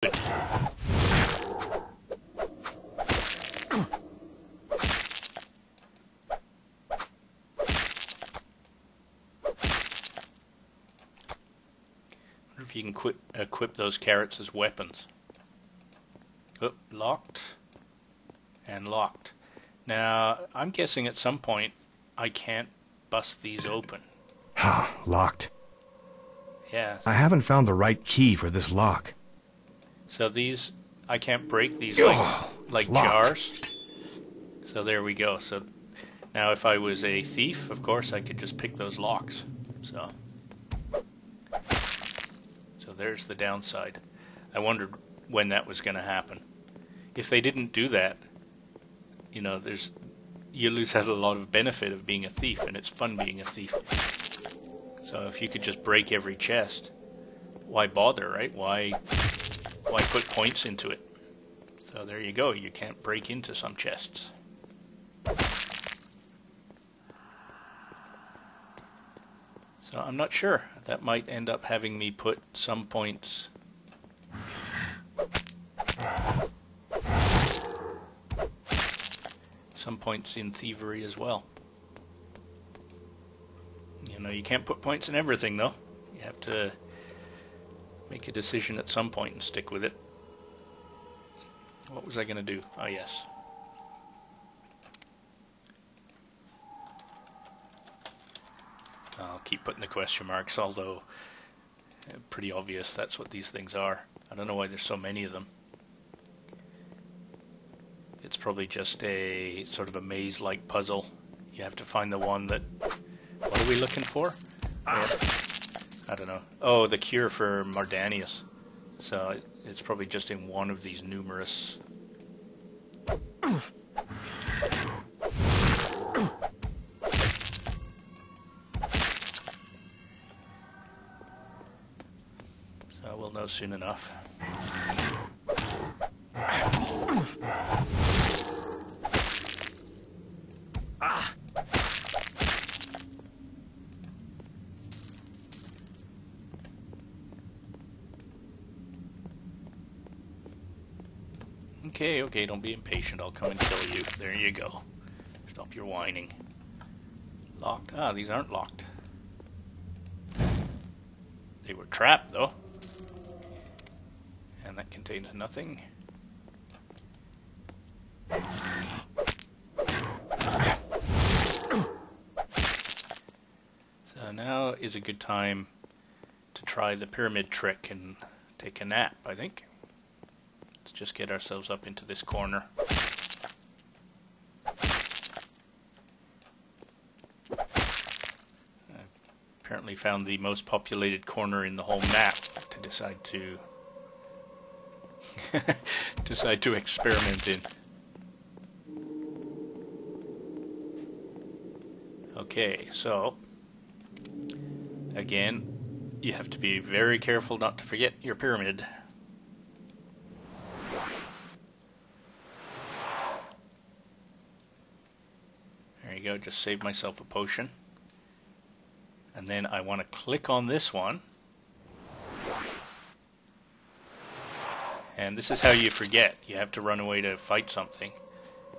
If you can equip those carrots as weapons. Oh, locked. And locked. Now, I'm guessing at some point I can't bust these open. Locked. Yeah. I haven't found the right key for this lock. So these, I can't break these like locked. jars. So there we go. So now if I was a thief, of course, I could just pick those locks. So there's the downside. I wondered when that was going to happen. If they didn't do that, you know, you lose out a lot of benefit of being a thief, and it's fun being a thief. So if you could just break every chest, why bother, right? Why put points into it? So there you go. You can't break into some chests. So I'm not sure. That might end up having me put some points. Some points in thievery as well. You know, you can't put points in everything, though. You have to make a decision at some point and stick with it. What was I going to do? Oh, yes. I'll keep putting the question marks, although pretty obvious that's what these things are. I don't know why there's so many of them. It's probably just a sort of a maze-like puzzle. You have to find the one that... What are we looking for? I don't know. Oh, the cure for Mardanius. So it's probably just in one of these numerous... So we'll know soon enough. Okay, don't be impatient. I'll come and kill you. There you go. Stop your whining. Locked? Ah, these aren't locked. They were trapped, though. And that contains nothing. So now is a good time to try the pyramid trick and take a nap, I think. Let's just get ourselves up into this corner. Apparently found the most populated corner in the whole map to decide to experiment in. Okay, so again, you have to be very careful not to forget your pyramid. There you go, just saved myself a potion. And then I want to click on this one. And this is how you forget. You have to run away to fight something.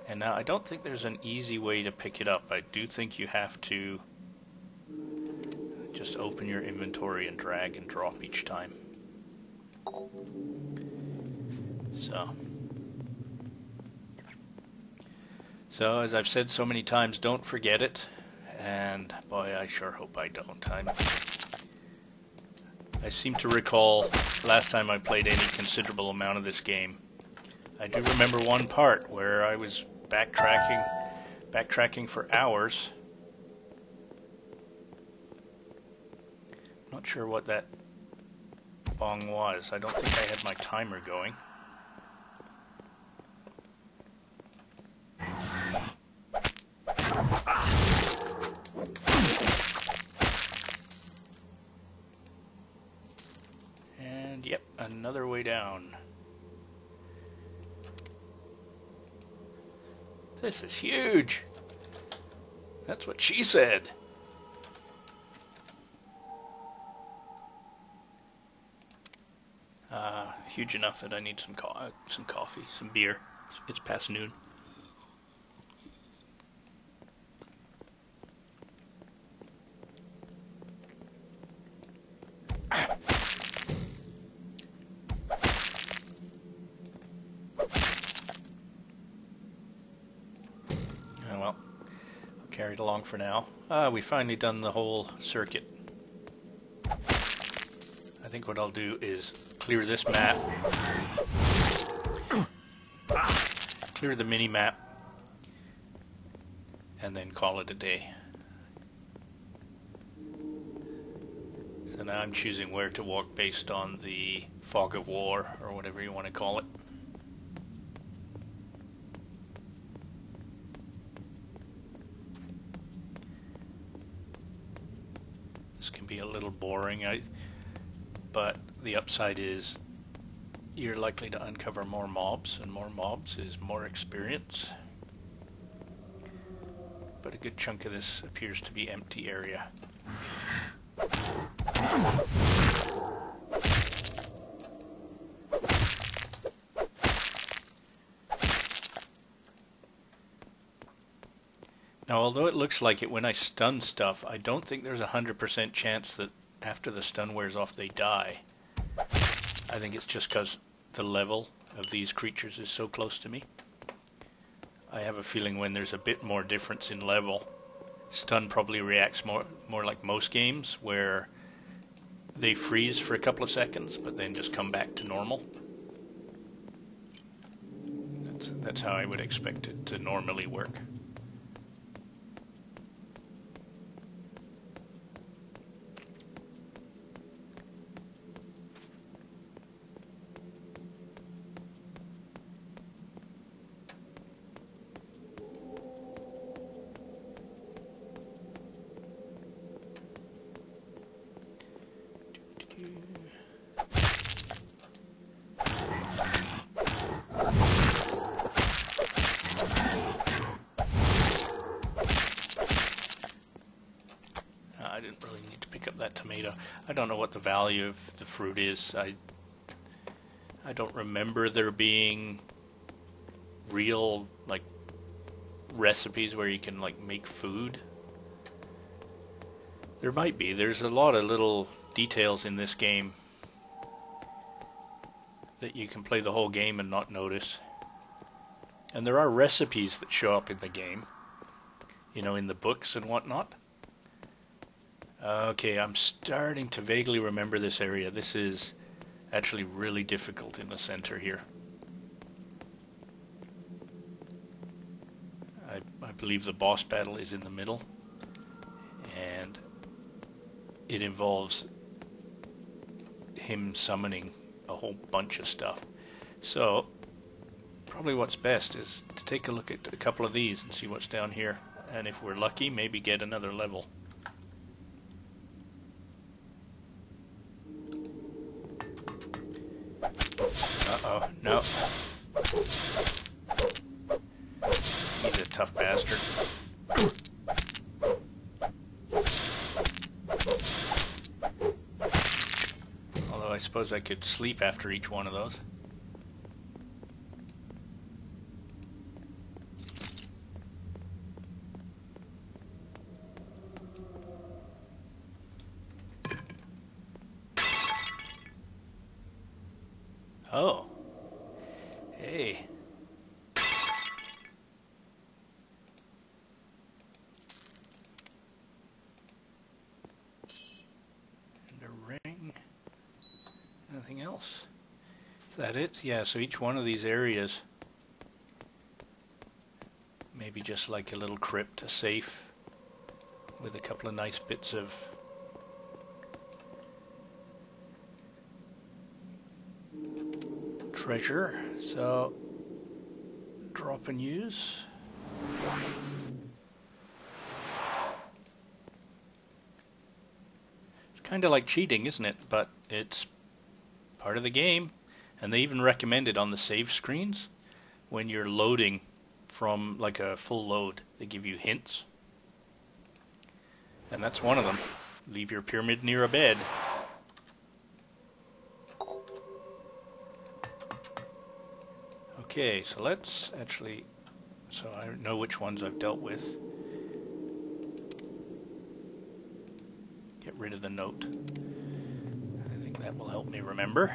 And now I don't think there's an easy way to pick it up. I do think you have to just open your inventory and drag and drop each time. So as I've said so many times, don't forget it. And boy, I sure hope I don't. I seem to recall last time I played any considerable amount of this game, I do remember one part where I was backtracking for hours. Not sure what that bong was. I don't think I had my timer going. And yep, another way down. This is huge. That's what she said. huge enough that I need some coffee, some beer. It's past noon. Well, I'll carry it along for now. We finally done the whole circuit. I think what I'll do is clear this map, clear the mini map, and then call it a day. So now I'm choosing where to walk based on the fog of war, or whatever you want to call it. This can be a little boring, but the upside is you're likely to uncover more mobs, and more mobs is more experience. But a good chunk of this appears to be empty area. Now, although it looks like it when I stun stuff, I don't think there's a 100% chance that after the stun wears off they die. I think it's just because the level of these creatures is so close to me. I have a feeling when there's a bit more difference in level, stun probably reacts more like most games, where they freeze for a couple of seconds but then just come back to normal. That's how I would expect it to normally work. I didn't really need to pick up that tomato. I don't know what the value of the fruit is. I don't remember there being real like recipes where you can like make food. There might be. There's a lot of little details in this game that you can play the whole game and not notice. And there are recipes that show up in the game, you know, in the books and whatnot. Okay, I'm starting to vaguely remember this area. This is actually really difficult in the center here. I believe the boss battle is in the middle, and it involves him summoning a whole bunch of stuff. So probably what's best is to take a look at a couple of these and see what's down here, and if we're lucky, maybe get another level. Uh-oh, no. He's a tough bastard. Although I suppose I could sleep after each one of those. Oh. Hey. And a ring. Nothing else. Is that it? Yeah, so each one of these areas, maybe just like a little crypt, a safe, with a couple of nice bits of treasure. So drop and use. It's kind of like cheating, isn't it? But it's part of the game, and they even recommend it on the save screens when you're loading from like a full load. They give you hints, and that's one of them. Leave your pyramid near a bed. Okay, so let's actually, so I know which ones I've dealt with. Get rid of the note. I think that will help me remember.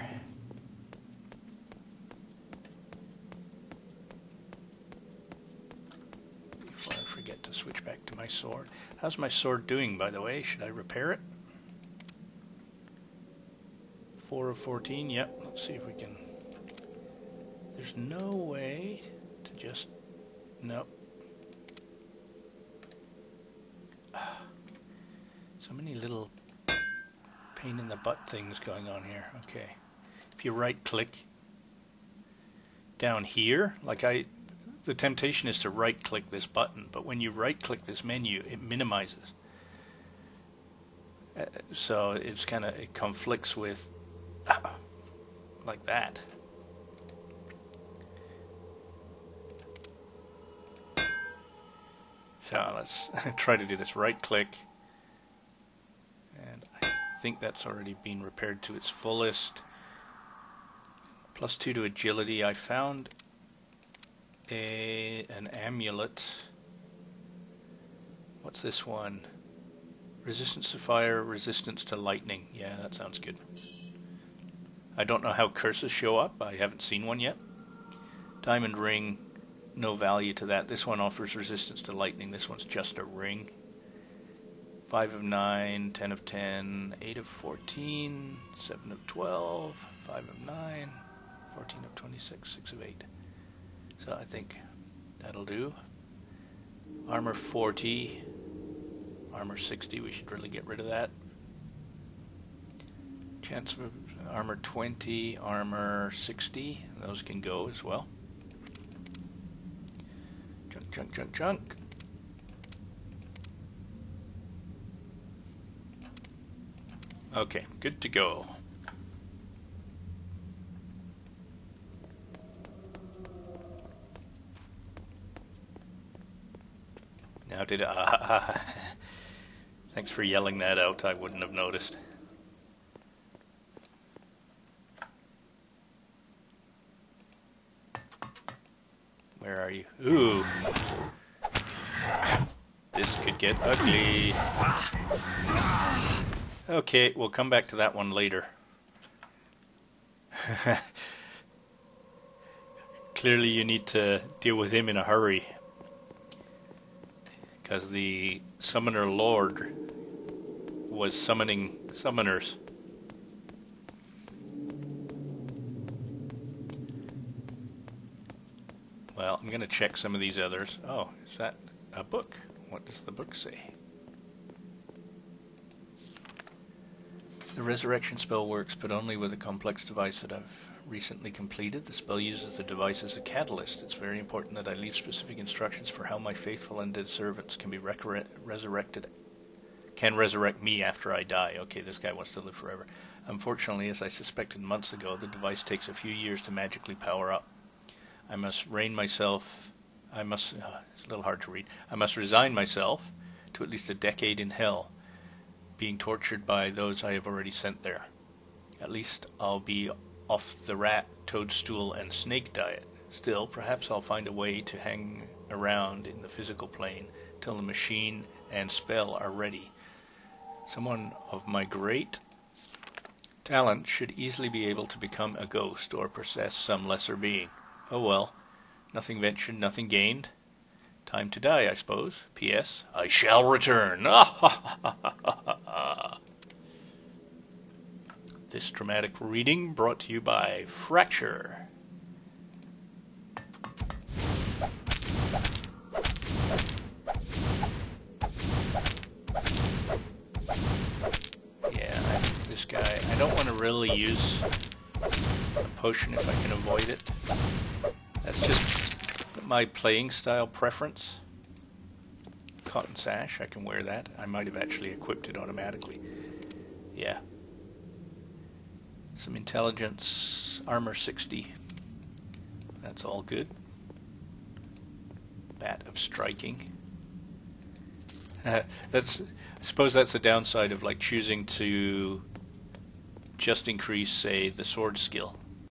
Before I forget to switch back to my sword. How's my sword doing, by the way? Should I repair it? 4 of 14, yep. Let's see if we can... There's no way to just... Nope. So many little pain in the butt things going on here. Okay. If you right click down here, like the temptation is to right click this button, but when you right click this menu, it minimizes. So it's kind of, it conflicts with like that. So let's try to do this. Right click, and I think that's already been repaired to its fullest. +2 to agility. I found an amulet. What's this one? Resistance to fire, resistance to lightning. Yeah, that sounds good. I don't know how curses show up. I haven't seen one yet. Diamond ring. No value to that. This one offers resistance to lightning. This one's just a ring. 5 of 9, 10 of 10, 8 of 14, 7 of 12, 5 of 9, 14 of 26, 6 of 8. So I think that'll do. Armor 40, armor 60. We should really get rid of that. Chance of armor 20, armor 60. Those can go as well. Junk, junk, junk. Okay, good to go. Now did thanks for yelling that out. I wouldn't have noticed. Where are you? Ooh. This could get ugly. Okay, we'll come back to that one later. Clearly you need to deal with him in a hurry. Because the Summoner Lord was summoning summoners. Well, I'm going to check some of these others. Oh, is that a book? What does the book say? The resurrection spell works, but only with a complex device that I've recently completed. The spell uses the device as a catalyst. It's very important that I leave specific instructions for how my faithful and dead servants can be resurrected. Can resurrect me after I die. Okay, this guy wants to live forever. Unfortunately, as I suspected months ago, the device takes a few years to magically power up. I must resign myself to at least a decade in hell, being tortured by those I have already sent there. At least I'll be off the rat, toadstool, and snake diet. Still, perhaps I'll find a way to hang around in the physical plane till the machine and spell are ready. Someone of my great talent should easily be able to become a ghost or possess some lesser being. Oh well, nothing ventured, nothing gained. Time to die, I suppose. P.S. I shall return. This dramatic reading brought to you by Fracture. Yeah, this guy, I don't want to really use a potion if I can avoid it. That's just my playing style preference. Cotton sash, I can wear that. I might have actually equipped it automatically. Yeah. Some intelligence, armor 60. That's all good. Bat of striking. I suppose that's the downside of like choosing to just increase, say, the sword skill.